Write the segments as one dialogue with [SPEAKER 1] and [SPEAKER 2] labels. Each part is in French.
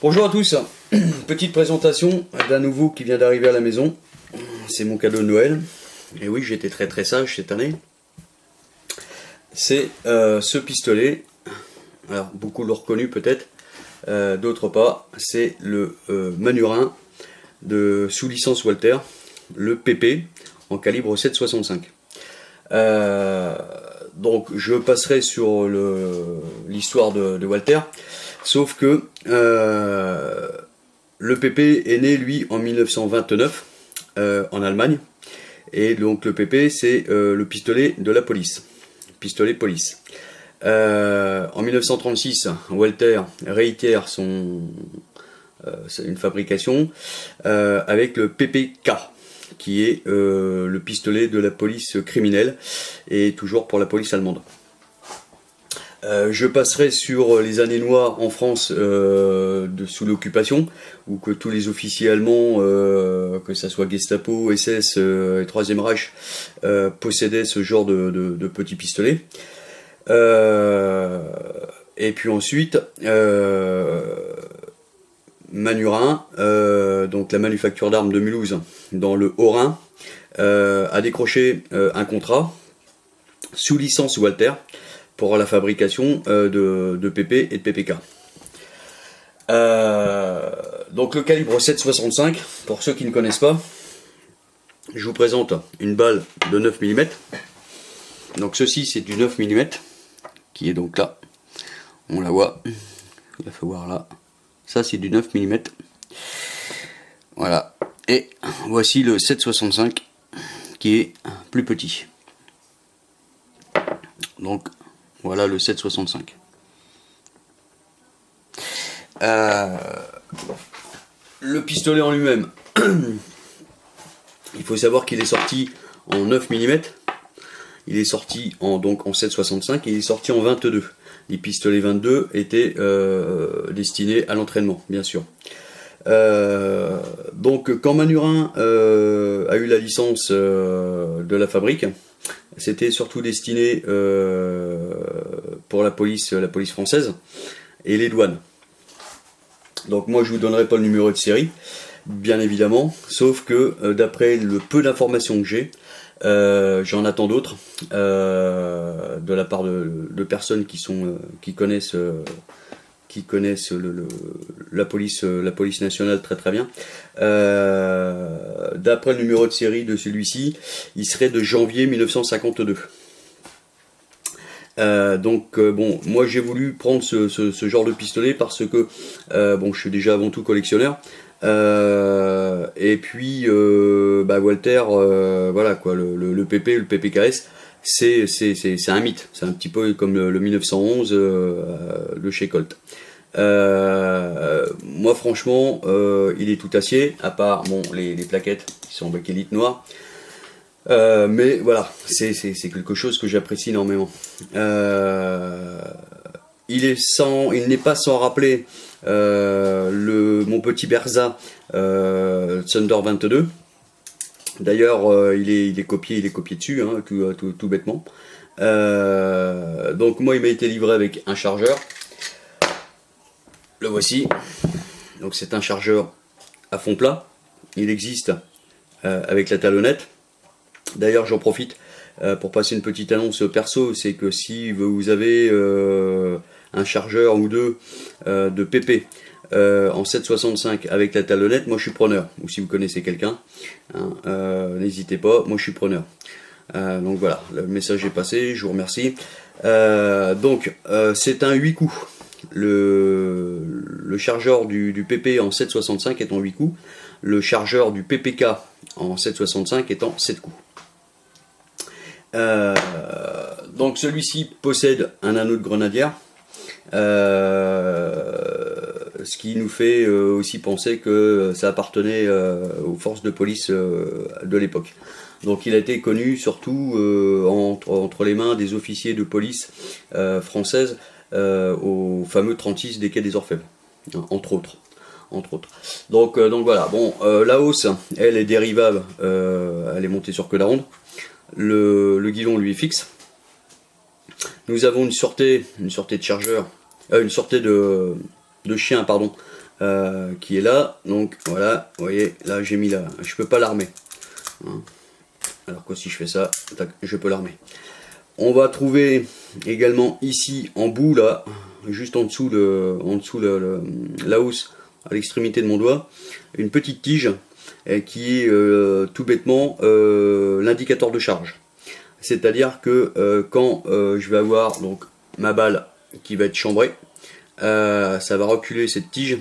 [SPEAKER 1] Bonjour à tous, petite présentation d'un nouveau qui vient d'arriver à la maison. C'est mon cadeau de Noël. Et oui, j'étais très sage cette année. C'est ce pistolet. Alors, beaucoup l'ont reconnu peut-être, d'autres pas. C'est le Manurin sous licence Walther, le PP en calibre 7,65. Donc je passerai sur l'histoire de Walther, sauf que le PP est né lui en 1929 en Allemagne, et donc le PP c'est le pistolet de la police, pistolet police. En 1936, Walther réitère une fabrication avec le PPK, qui est le pistolet de la police criminelle, et toujours pour la police allemande. Je passerai sur les années noires en France sous l'occupation, où que tous les officiers allemands, que ce soit Gestapo, SS et Troisième Reich, possédaient ce genre de petits pistolets. Et puis ensuite, Manurin, donc la manufacture d'armes de Mulhouse, dans le Haut-Rhin, a décroché un contrat sous licence Walther pour la fabrication de PP et de PPK. Donc le calibre 7,65, pour ceux qui ne connaissent pas, je vous présente une balle de 9 mm. Donc ceci c'est du 9 mm, qui est donc là, on la voit, il faut voir là, ça c'est du 9 mm. Voilà, et voici le 7,65 qui est plus petit. Donc voilà le 7,65. Le pistolet en lui-même, il faut savoir qu'il est sorti en 9 mm, il est sorti donc en 7,65 et il est sorti en 22. Les pistolets 22 étaient destinés à l'entraînement, bien sûr. Donc quand Manurin a eu la licence de la fabrique, c'était surtout destiné pour la police française et les douanes. Donc moi je vous donnerai pas le numéro de série, bien évidemment, sauf que d'après le peu d'informations que j'ai, j'en attends d'autres de la part de personnes qui connaissent la police nationale très bien. D'après le numéro de série de celui-ci, il serait de janvier 1952. Bon, moi j'ai voulu prendre ce genre de pistolet parce que bon, je suis déjà avant tout collectionneur. Et puis Walther, voilà quoi, le PP, le PPKS, c'est un mythe, c'est un petit peu comme le 1911 de chez Colt. Moi franchement, il est tout acier, à part bon, les plaquettes qui sont en bakélite noir. Mais voilà, c'est quelque chose que j'apprécie énormément. Il n'est pas sans rappeler mon petit Berza Thunder 22. D'ailleurs, il est copié dessus, hein, tout bêtement. Donc moi, il m'a été livré avec un chargeur. Le voici. Donc c'est un chargeur à fond plat. Il existe avec la talonnette. D'ailleurs, j'en profite pour passer une petite annonce perso, c'est que si vous avez un chargeur ou deux de PP en 7,65 avec la talonnette, moi je suis preneur. Ou si vous connaissez quelqu'un, hein, n'hésitez pas, moi je suis preneur. Donc voilà, le message est passé, je vous remercie. C'est un 8 coups. Le chargeur du PP en 7,65 est en 8 coups. Le chargeur du PPK en 7,65 est en 7 coups. Donc celui-ci possède un anneau de grenadière, ce qui nous fait aussi penser que ça appartenait aux forces de police de l'époque. Donc il a été connu surtout entre les mains des officiers de police françaises au fameux 36 des quais des Orfèvres, entre autres. Donc voilà, bon, la hausse, elle est dérivable, elle est montée sur queue la ronde. Le guidon lui est fixe. Nous avons une sortie de chargeur, une sortie de chien, pardon, qui est là. Donc voilà, vous voyez, là j'ai mis là, je peux pas l'armer. Hein. Alors que si je fais ça, tac, je peux l'armer. On va trouver également ici en bout là, juste en dessous la housse, à l'extrémité de mon doigt, une petite tige qui est tout bêtement l'indicateur de charge. C'est-à-dire que quand je vais avoir donc ma balle qui va être chambrée, ça va reculer cette tige,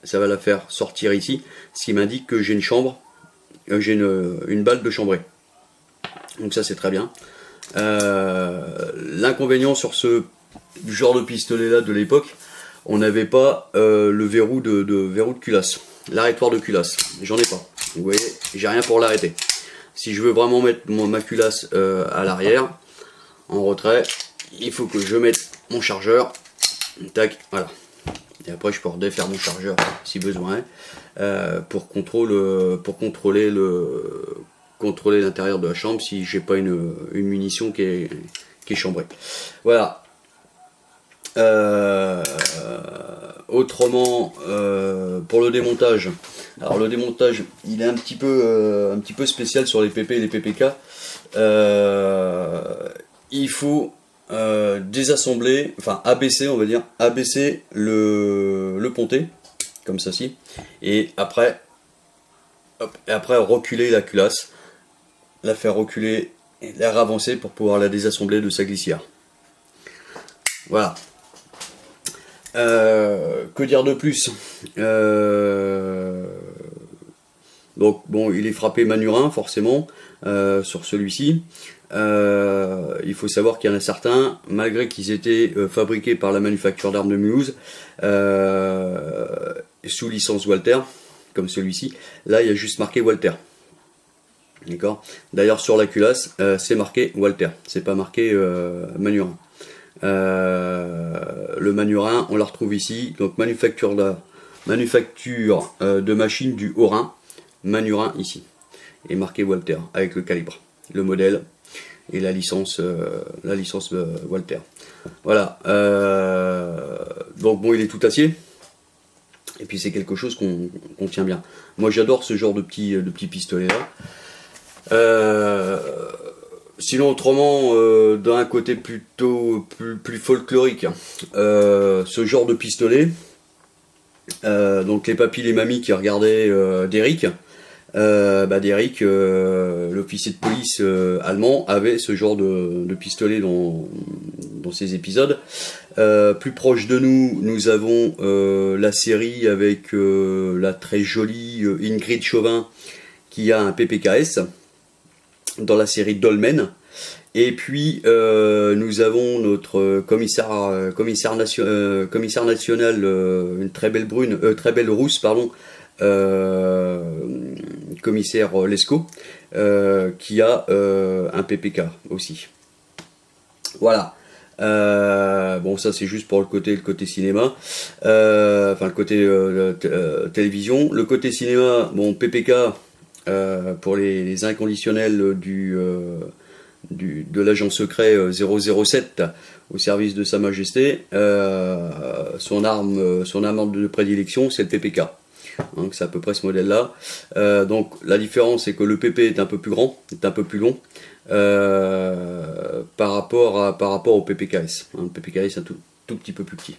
[SPEAKER 1] ça va la faire sortir ici, ce qui m'indique que j'ai une chambre, j'ai une balle de chambrée. Donc ça c'est très bien. L'inconvénient sur ce genre de pistolet là de l'époque, on n'avait pas le verrou de culasse, l'arrêtoir de culasse, j'en ai pas. Vous voyez, j'ai rien pour l'arrêter. Si je veux vraiment mettre ma culasse à l'arrière, en retrait, il faut que je mette mon chargeur, tac, voilà. Et après je peux redéfaire mon chargeur si besoin, pour contrôler l'intérieur de la chambre si j'ai pas une munition qui est chambrée. Voilà. Autrement, pour le démontage, alors le démontage il est un petit peu spécial sur les PP et les PPK. Il faut désassembler, enfin abaisser, on va dire, abaisser le ponté comme ceci, et après reculer la culasse, la faire reculer et la ravancer pour pouvoir la désassembler de sa glissière. Voilà. Que dire de plus? Donc bon, il est frappé Manurin forcément sur celui-ci. Il faut savoir qu'il y en a certains, malgré qu'ils étaient fabriqués par la manufacture d'armes de Mulhouse, sous licence Walter, comme celui-ci, là il y a juste marqué Walter. D'accord. D'ailleurs sur la culasse, c'est marqué Walter, c'est pas marqué Manurin. Le Manurin, on la retrouve ici, donc manufacture de machines du Haut-Rhin, Manurin ici, et marqué Walter avec le calibre, le modèle et la licence Walter. Voilà. Donc bon, il est tout acier, et puis c'est quelque chose qu'on tient bien. Moi j'adore ce genre de petits pistolets là. Sinon autrement, d'un côté plutôt plus folklorique, ce genre de pistolet, donc les papis, les mamies qui regardaient Derrick, l'officier de police allemand, avait ce genre de pistolet dans ses épisodes. Plus proche de nous, nous avons la série avec la très jolie Ingrid Chauvin qui a un PPKS dans la série Dolmen. Et puis nous avons notre commissaire national, une très belle rousse, pardon, commissaire Lescaut, qui a un PPK aussi. Voilà. Bon, ça c'est juste pour le côté cinéma, enfin le côté télévision. Le côté cinéma, bon, PPK pour les inconditionnels de l'agent secret 007 au service de Sa Majesté. Son arme de prédilection, c'est le PPK. Donc c'est à peu près ce modèle là. Donc la différence, c'est que le PP est un peu plus grand, est un peu plus long par rapport au PPKS. Le PPKS est un tout petit peu plus petit.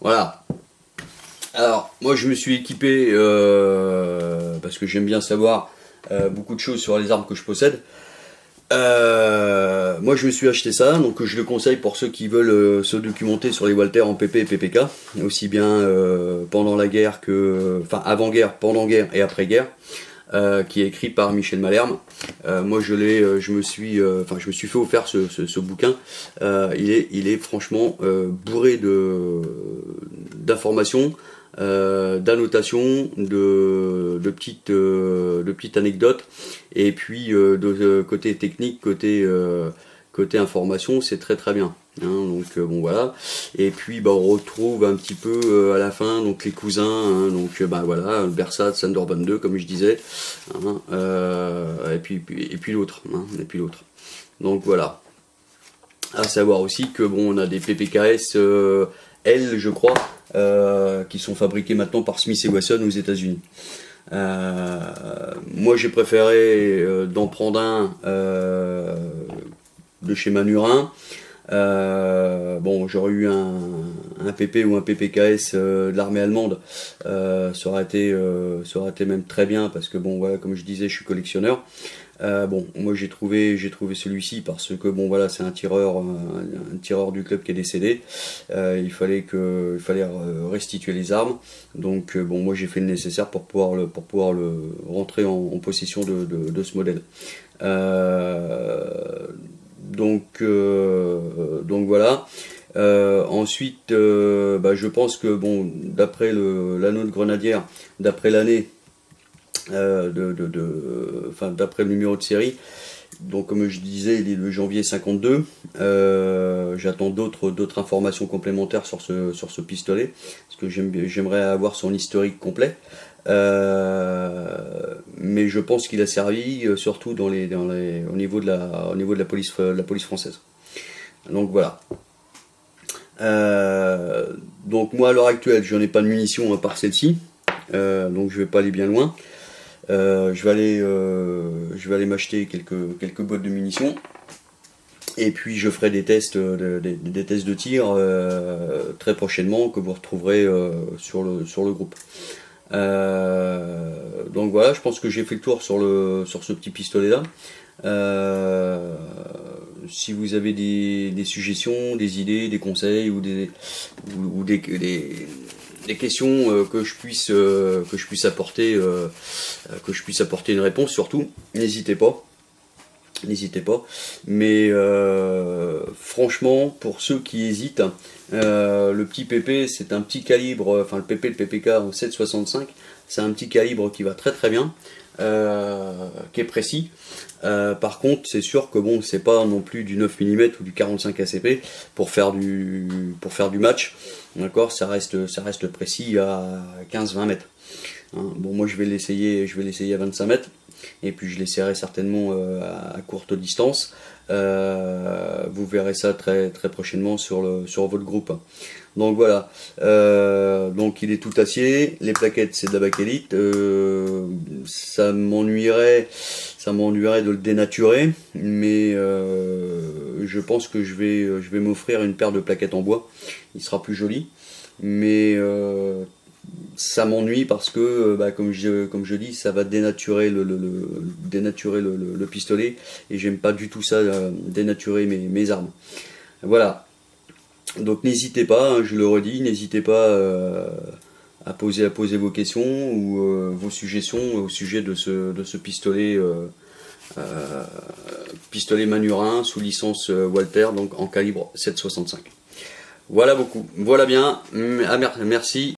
[SPEAKER 1] Voilà. Alors moi je me suis équipé parce que j'aime bien savoir beaucoup de choses sur les armes que je possède. Moi je me suis acheté ça, donc je le conseille pour ceux qui veulent se documenter sur les Walter en PP et PPK, aussi bien pendant la guerre que, enfin avant-guerre, pendant-guerre et après-guerre, qui est écrit par Michel Malherbe. Moi je me suis fait offert ce bouquin. Il est franchement bourré d'informations, d'annotations, de petites anecdotes, et puis de côté technique, côté information, c'est très bien. Hein, donc bon voilà. Et puis on retrouve un petit peu à la fin donc les cousins. Hein, donc voilà, Bersat, Thunderbird 2 comme je disais. Hein, et puis l'autre. Hein, et puis l'autre. Donc voilà. À savoir aussi que bon, on a des PPKS L, je crois, qui sont fabriqués maintenant par Smith & Wesson aux États-Unis. Moi j'ai préféré d'en prendre un de chez Manurin. Bon, j'aurais eu un PP ou un PPKS de l'armée allemande, ça aurait été même très bien, parce que bon voilà, comme je disais, je suis collectionneur. Bon, moi j'ai trouvé celui-ci parce que bon voilà, c'est un tireur du club qui est décédé. Il fallait restituer les armes. Donc bon, moi j'ai fait le nécessaire pour pouvoir le rentrer en possession de ce modèle. Donc voilà. Ensuite, je pense que bon, d'après l'anneau de grenadière, d'après l'année, d'après le numéro de série, donc comme je disais, il est le janvier 52. J'attends d'autres informations complémentaires sur ce pistolet, parce que j'aimerais avoir son historique complet. Mais je pense qu'il a servi surtout au niveau de la police française. Donc voilà. Donc moi à l'heure actuelle, je n'en ai pas de munitions à part celle-ci, donc je vais pas aller bien loin. Je vais aller m'acheter quelques boîtes de munitions, et puis je ferai des tests de tir très prochainement, que vous retrouverez sur le groupe. Donc voilà, je pense que j'ai fait le tour sur ce petit pistolet là. Si vous avez des suggestions, des idées, des conseils ou des questions que je puisse apporter une réponse, surtout, n'hésitez pas. Mais franchement, pour ceux qui hésitent, le petit PP, c'est un petit calibre, enfin le PP, le PPK en 7,65, c'est un petit calibre qui va très très bien, qui est précis. Par contre, c'est sûr que bon, c'est pas non plus du 9 mm ou du 45 ACP pour faire du match. D'accord, ça reste précis à 15-20 mètres. Hein, bon, moi je vais l'essayer à 25 mètres, et puis je l'essaierai certainement à courte distance. Vous verrez ça très très prochainement sur votre groupe. Donc voilà, donc il est tout acier, les plaquettes c'est de la bakélite. Ça m'ennuierait de le dénaturer, mais je pense que je vais m'offrir une paire de plaquettes en bois, il sera plus joli, mais ça m'ennuie parce que comme je dis, ça va dénaturer le pistolet, et j'aime pas du tout ça, dénaturer mes armes. Voilà. Donc n'hésitez pas, hein, je le redis, n'hésitez pas à poser vos questions ou vos suggestions au sujet de ce pistolet, pistolet Manurin sous licence Walther, donc en calibre 7,65. Voilà bien, merci.